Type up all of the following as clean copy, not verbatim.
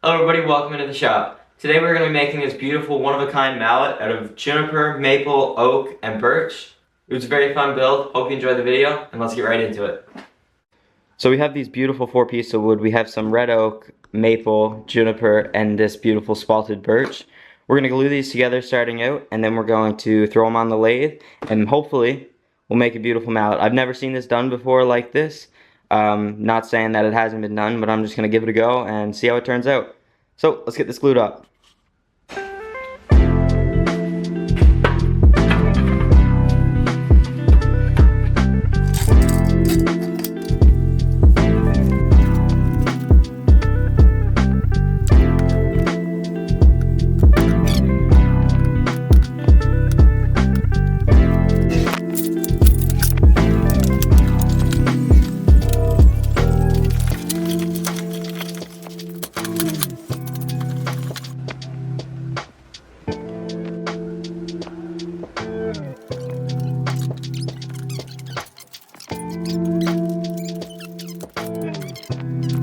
Hello everybody, welcome into the shop. Today we're going to be making this beautiful one-of-a-kind mallet out of juniper, maple, oak, and birch. It was a very fun build. Hope you enjoyed the video, and let's get right into it. So we have these beautiful 4 pieces of wood. We have some red oak, maple, juniper, and this beautiful spalted birch. We're going to glue these together starting out, and then we're going to throw them on the lathe, and hopefully we'll make a beautiful mallet. I've never seen this done before like this. Not saying that it hasn't been done, but I'm just going to give it a go and see how it turns out. So let's get this glued up.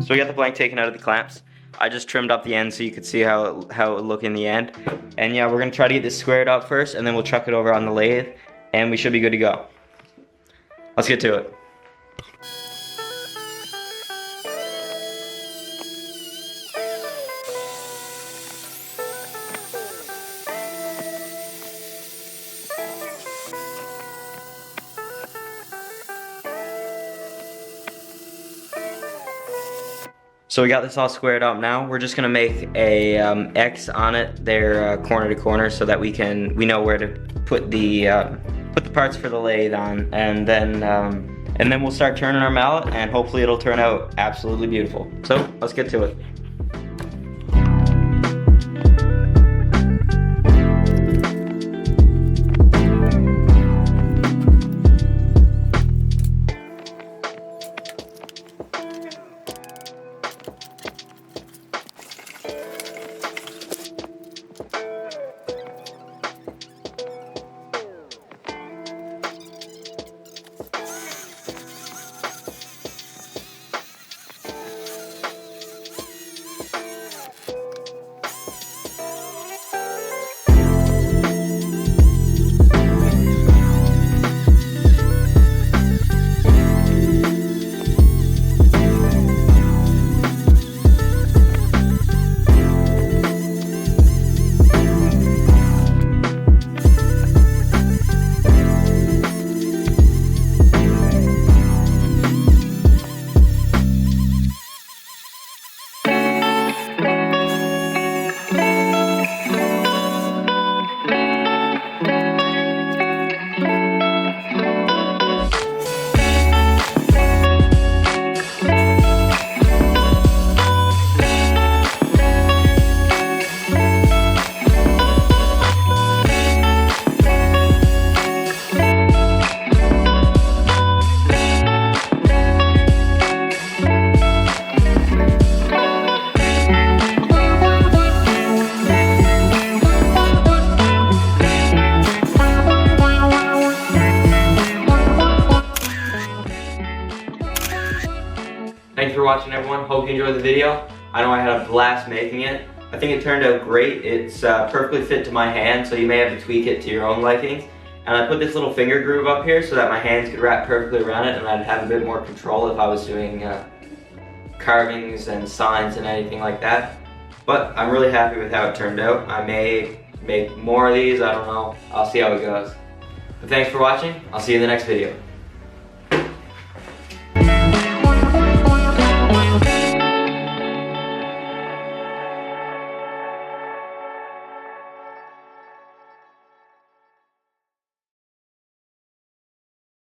So we got the blank taken out of the clamps. I just trimmed up the end so you could see how it would look in the end. And yeah, we're gonna try to get this squared up first, and then we'll chuck it over on the lathe, and we should be good to go. Let's get to it. So we got this all squared up now. We're just gonna make a X on it there, corner to corner, so that we know where to put the parts for the lathe on, and then we'll start turning our mallet, and hopefully it'll turn out absolutely beautiful. So let's get to it. Thanks for watching, everyone. Hope you enjoyed the video. I know I had a blast making it. I think it turned out great. It's perfectly fit to my hand, so you may have to tweak it to your own likings. And I put this little finger groove up here so that my hands could wrap perfectly around it, and I'd have a bit more control if I was doing carvings and signs and anything like that. But I'm really happy with how it turned out. I may make more of these, I don't know. I'll see how it goes. But thanks for watching. I'll see you in the next video.